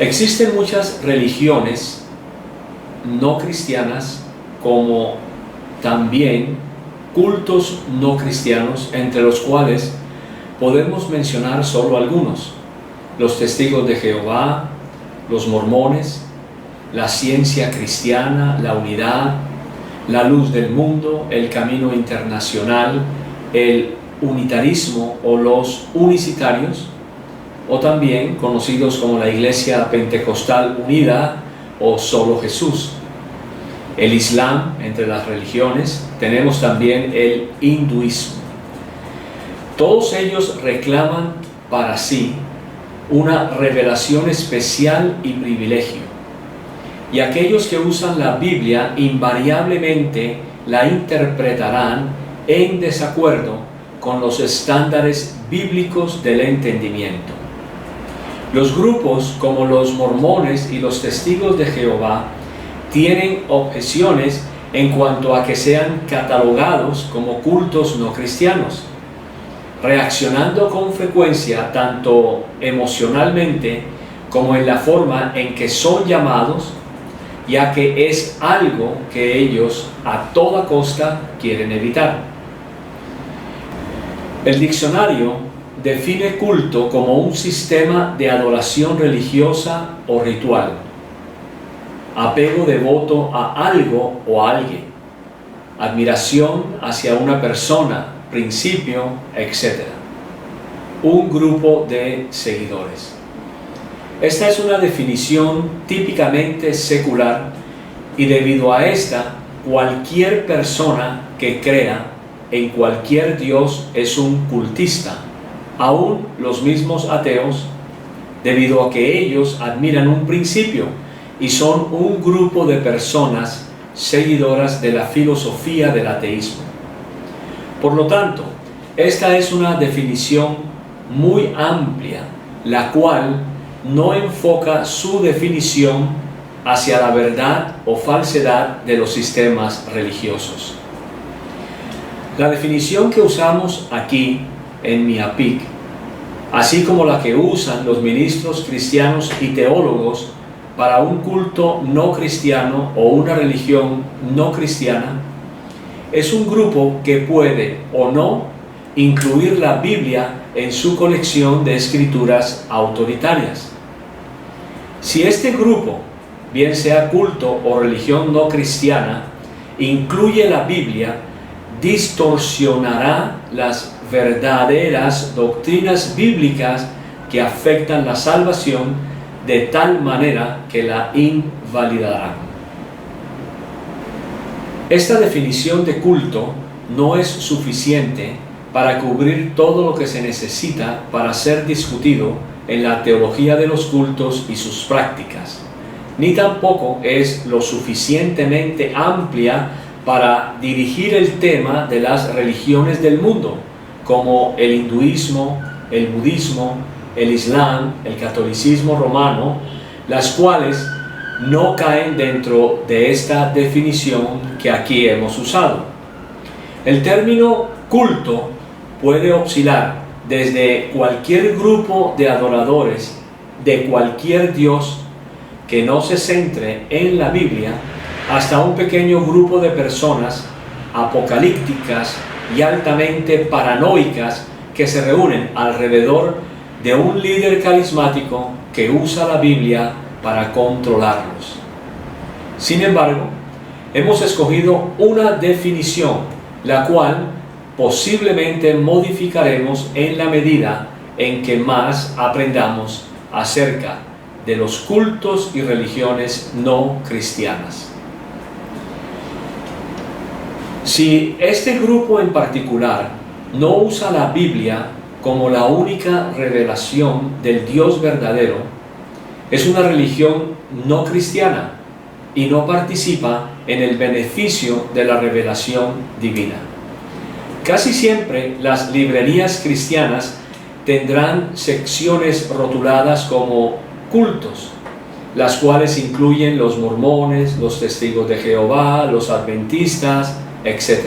Existen muchas religiones no cristianas, como también cultos no cristianos, entre los cuales podemos mencionar solo algunos: los testigos de Jehová, los mormones, la ciencia cristiana, la unidad, la luz del mundo, el camino internacional, el unitarismo o los unicitarios, o también conocidos como la Iglesia Pentecostal Unida o solo Jesús. El Islam, entre las religiones, tenemos también el hinduismo. Todos ellos reclaman para sí una revelación especial y privilegio, y aquellos que usan la Biblia invariablemente la interpretarán en desacuerdo con los estándares bíblicos del entendimiento. Los grupos como los mormones y los testigos de Jehová tienen objeciones en cuanto a que sean catalogados como cultos no cristianos, reaccionando con frecuencia tanto emocionalmente como en la forma en que son llamados, ya que es algo que ellos a toda costa quieren evitar. El diccionario define culto como un sistema de adoración religiosa o ritual, apego devoto a algo o a alguien, admiración hacia una persona, principio, etc. Un grupo de seguidores. Esta es una definición típicamente secular, y debido a esta, cualquier persona que crea en cualquier dios es un cultista, aún los mismos ateos, debido a que ellos admiran un principio y son un grupo de personas seguidoras de la filosofía del ateísmo. Por lo tanto, esta es una definición muy amplia, la cual no enfoca su definición hacia la verdad o falsedad de los sistemas religiosos. La definición que usamos aquí en MIAPIC, así como la que usan los ministros cristianos y teólogos para un culto no cristiano o una religión no cristiana, es un grupo que puede o no incluir la Biblia en su colección de escrituras autoritarias. Si este grupo, bien sea culto o religión no cristiana, incluye la Biblia, distorsionará las verdaderas doctrinas bíblicas que afectan la salvación de tal manera que la invalidarán. Esta definición de culto no es suficiente para cubrir todo lo que se necesita para ser discutido en la teología de los cultos y sus prácticas, ni tampoco es lo suficientemente amplia para dirigir el tema de las religiones del mundo, como el hinduismo, el budismo, el islam, el catolicismo romano, las cuales no caen dentro de esta definición que aquí hemos usado. El término culto puede oscilar desde cualquier grupo de adoradores de cualquier dios que no se centre en la Biblia, hasta un pequeño grupo de personas apocalípticas y altamente paranoicas que se reúnen alrededor de un líder carismático que usa la Biblia para controlarlos. Sin embargo, hemos escogido una definición, la cual posiblemente modificaremos en la medida en que más aprendamos acerca de los cultos y religiones no cristianas. Si este grupo en particular no usa la Biblia como la única revelación del Dios verdadero, es una religión no cristiana y no participa en el beneficio de la revelación divina. Casi siempre las librerías cristianas tendrán secciones rotuladas como cultos, las cuales incluyen los mormones, los testigos de Jehová, los adventistas, etc.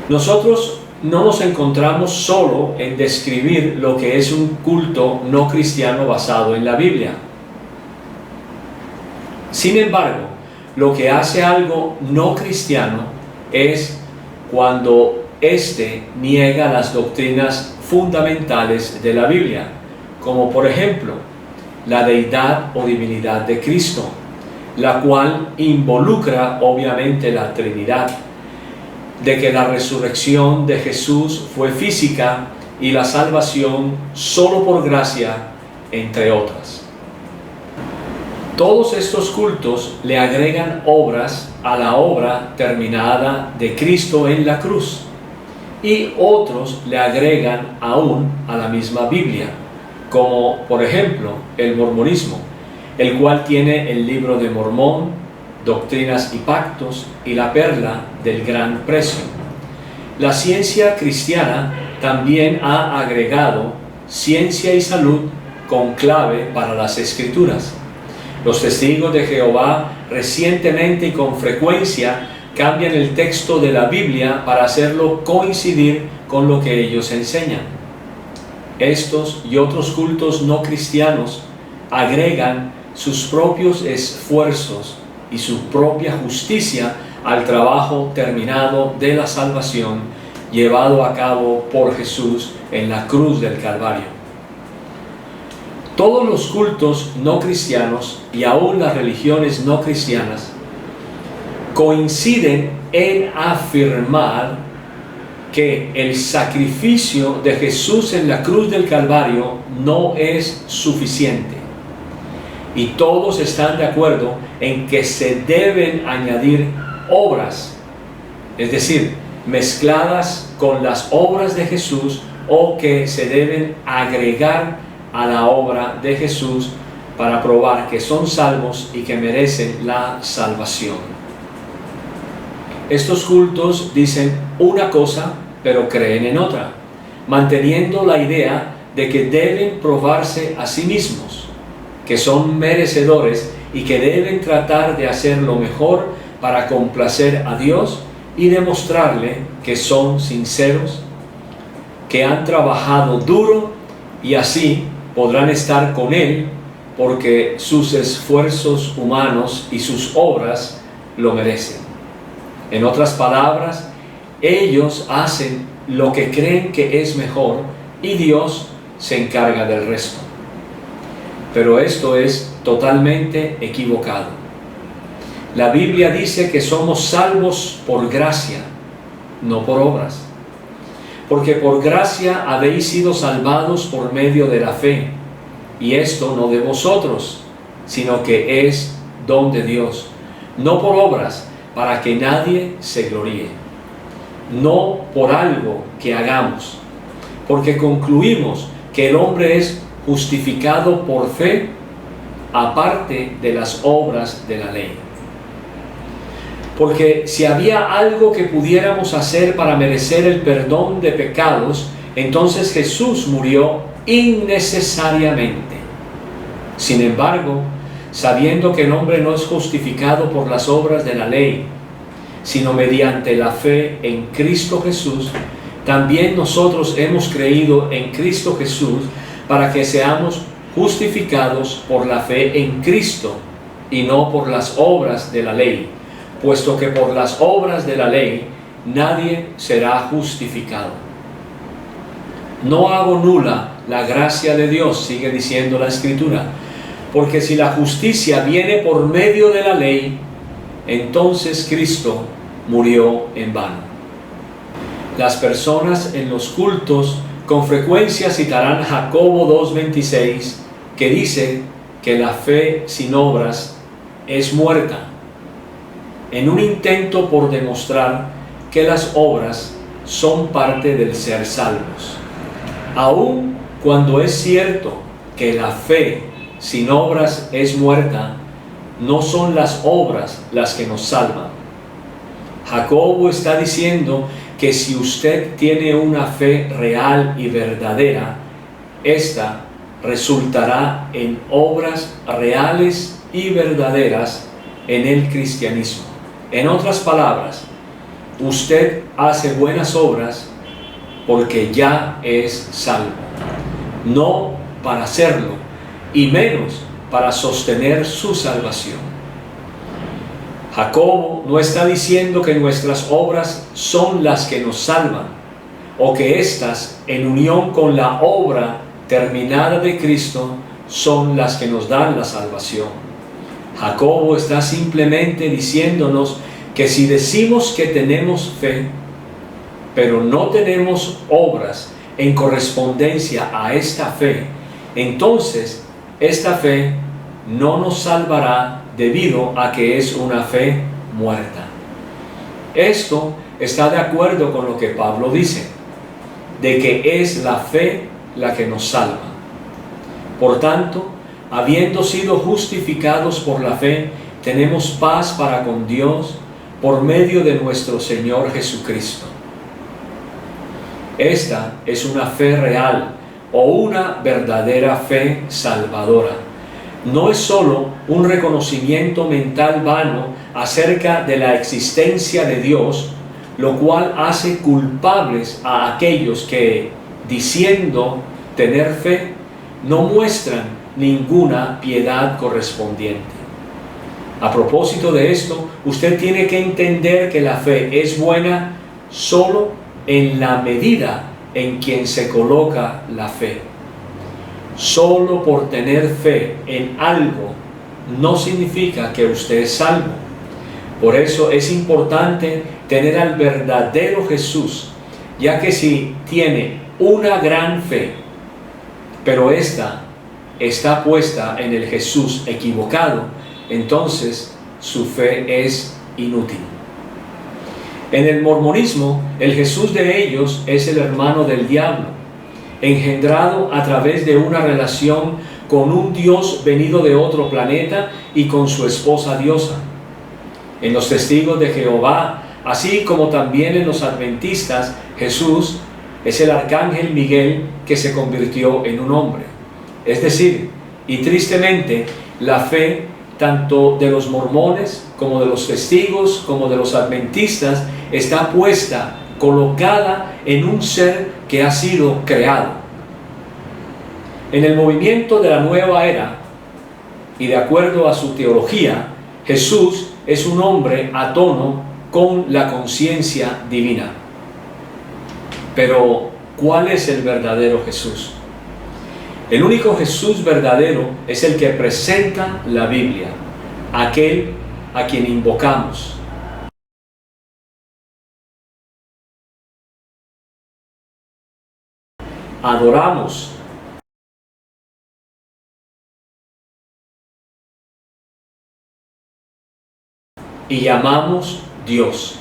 Nosotros no nos encontramos solo en describir lo que es un culto no cristiano basado en la Biblia. Sin embargo, lo que hace algo no cristiano es cuando éste niega las doctrinas fundamentales de la Biblia, como por ejemplo la deidad o divinidad de Cristo, la cual involucra obviamente la Trinidad, de que la resurrección de Jesús fue física y la salvación solo por gracia, entre otras. Todos estos cultos le agregan obras a la obra terminada de Cristo en la cruz, y otros le agregan aún a la misma Biblia, como por ejemplo el mormonismo, el cual tiene el libro de Mormón, Doctrinas y Pactos y la perla del gran precio. La ciencia cristiana también ha agregado ciencia y salud con clave para las Escrituras. Los testigos de Jehová recientemente y con frecuencia cambian el texto de la Biblia para hacerlo coincidir con lo que ellos enseñan. Estos y otros cultos no cristianos agregan sus propios esfuerzos y su propia justicia al trabajo terminado de la salvación llevado a cabo por Jesús en la cruz del Calvario. Todos los cultos no cristianos y aún las religiones no cristianas coinciden en afirmar que el sacrificio de Jesús en la cruz del Calvario no es suficiente. Y todos están de acuerdo en que se deben añadir obras, es decir, mezcladas con las obras de Jesús, o que se deben agregar a la obra de Jesús para probar que son salvos y que merecen la salvación. Estos cultos dicen una cosa, pero creen en otra, manteniendo la idea de que deben probarse a sí mismos, que son merecedores y que deben tratar de hacer lo mejor para complacer a Dios y demostrarle que son sinceros, que han trabajado duro y así podrán estar con Él porque sus esfuerzos humanos y sus obras lo merecen. En otras palabras, ellos hacen lo que creen que es mejor y Dios se encarga del resto. Pero esto es totalmente equivocado. La Biblia dice que somos salvos por gracia, no por obras. Porque por gracia habéis sido salvados por medio de la fe, y esto no de vosotros, sino que es don de Dios, no por obras, para que nadie se gloríe, no por algo que hagamos, porque concluimos que el hombre es justificado por fe, aparte de las obras de la ley. Porque si había algo que pudiéramos hacer para merecer el perdón de pecados, entonces Jesús murió innecesariamente. Sin embargo, sabiendo que el hombre no es justificado por las obras de la ley, sino mediante la fe en Cristo Jesús, también nosotros hemos creído en Cristo Jesús para que seamos justificados por la fe en Cristo y no por las obras de la ley, puesto que por las obras de la ley nadie será justificado. No hago nula la gracia de Dios, sigue diciendo la Escritura, porque si la justicia viene por medio de la ley, entonces Cristo murió en vano. Las personas en los cultos con frecuencia citarán Jacobo 2:26, que dice que la fe sin obras es muerta, en un intento por demostrar que las obras son parte del ser salvos. Aun cuando es cierto que la fe sin obras es muerta, no son las obras las que nos salvan. Jacobo está diciendo que si usted tiene una fe real y verdadera, esta resultará en obras reales y verdaderas en el cristianismo. En otras palabras, usted hace buenas obras porque ya es salvo, no para hacerlo, y menos para sostener su salvación. Jacobo no está diciendo que nuestras obras son las que nos salvan, o que éstas, en unión con la obra terminada de Cristo, son las que nos dan la salvación. Jacobo está simplemente diciéndonos que si decimos que tenemos fe, pero no tenemos obras en correspondencia a esta fe, entonces esta fe no nos salvará debido a que es una fe muerta. Esto está de acuerdo con lo que Pablo dice, de que es la fe la que nos salva. Por tanto, habiendo sido justificados por la fe, tenemos paz para con Dios por medio de nuestro Señor Jesucristo. Esta es una fe real o una verdadera fe salvadora. No es solo un reconocimiento mental vano acerca de la existencia de Dios, lo cual hace culpables a aquellos que, diciendo tener fe, no muestran ninguna piedad correspondiente. A propósito de esto, usted tiene que entender que la fe es buena solo en la medida en quien se coloca la fe. Solo por tener fe en algo no significa que usted es salvo. Por eso es importante tener al verdadero Jesús, ya que si tiene una gran fe, pero esta está puesta en el Jesús equivocado, entonces su fe es inútil. En el mormonismo, el Jesús de ellos es el hermano del diablo, engendrado a través de una relación con un Dios venido de otro planeta y con su esposa diosa. En los testigos de Jehová, así como también en los adventistas, Jesús es el arcángel Miguel que se convirtió en un hombre. Es decir, y tristemente, la fe tanto de los mormones como de los testigos como de los adventistas está puesta, colocada en un ser que ha sido creado. En el movimiento de la nueva era, y de acuerdo a su teología, Jesús es un hombre a tono con la conciencia divina. Pero, ¿cuál es el verdadero Jesús? El único Jesús verdadero es el que presenta la Biblia, aquel a quien invocamos. Adoramos y llamamos Dios.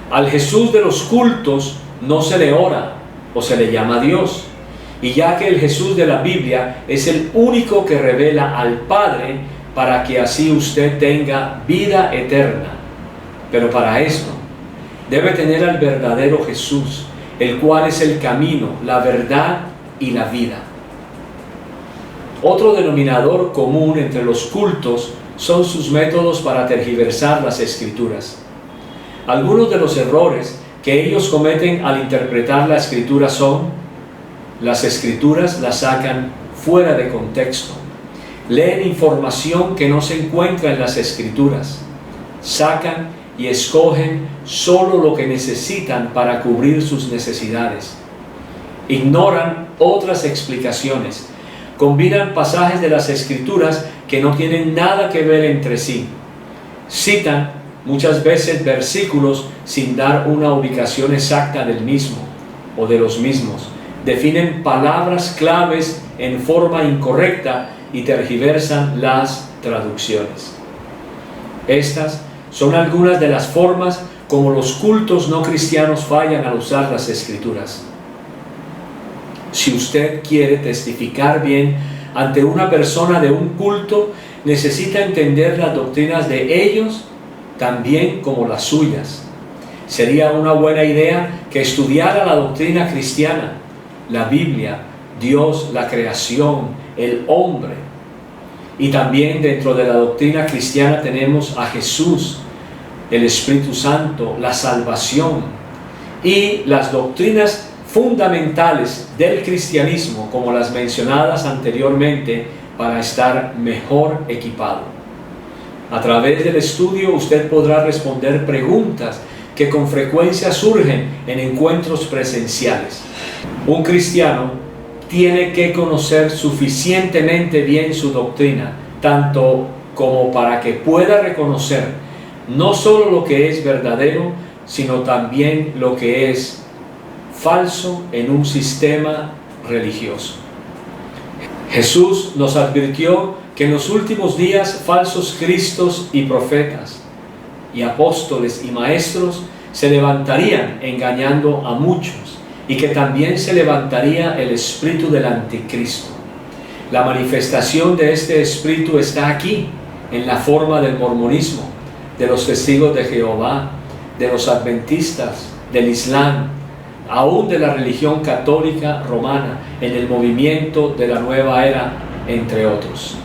Al Jesús de los cultos no se le ora o se le llama Dios. Y ya que el Jesús de la Biblia es el único que revela al Padre para que así usted tenga vida eterna. Pero para esto debe tener al verdadero Jesús, el cual es el camino, la verdad y la vida. Otro denominador común entre los cultos son sus métodos para tergiversar las Escrituras. Algunos de los errores que ellos cometen al interpretar la Escritura son: las Escrituras las sacan fuera de contexto, leen información que no se encuentra en las Escrituras, sacan y escogen solo lo que necesitan para cubrir sus necesidades, ignoran otras explicaciones, combinan pasajes de las Escrituras que no tienen nada que ver entre sí, citan muchas veces versículos sin dar una ubicación exacta del mismo o de los mismos, definen palabras claves en forma incorrecta y tergiversan las traducciones. Estas son algunas de las formas como los cultos no cristianos fallan al usar las Escrituras. Si usted quiere testificar bien ante una persona de un culto, necesita entender las doctrinas de ellos también como las suyas. Sería una buena idea que estudiara la doctrina cristiana, la Biblia, Dios, la creación, el hombre. Y también dentro de la doctrina cristiana tenemos a Jesús, el Espíritu Santo, la salvación y las doctrinas fundamentales del cristianismo, como las mencionadas anteriormente, para estar mejor equipado. A través del estudio usted podrá responder preguntas que con frecuencia surgen en encuentros presenciales. Un cristiano tiene que conocer suficientemente bien su doctrina, tanto como para que pueda reconocer no solo lo que es verdadero, sino también lo que es falso en un sistema religioso. Jesús nos advirtió que en los últimos días falsos cristos y profetas y apóstoles y maestros se levantarían engañando a muchos, y que también se levantaría el espíritu del anticristo. La manifestación de este espíritu está aquí, en la forma del mormonismo, de los testigos de Jehová, de los adventistas, del Islam, aún de la religión católica romana, en el movimiento de la nueva era, entre otros.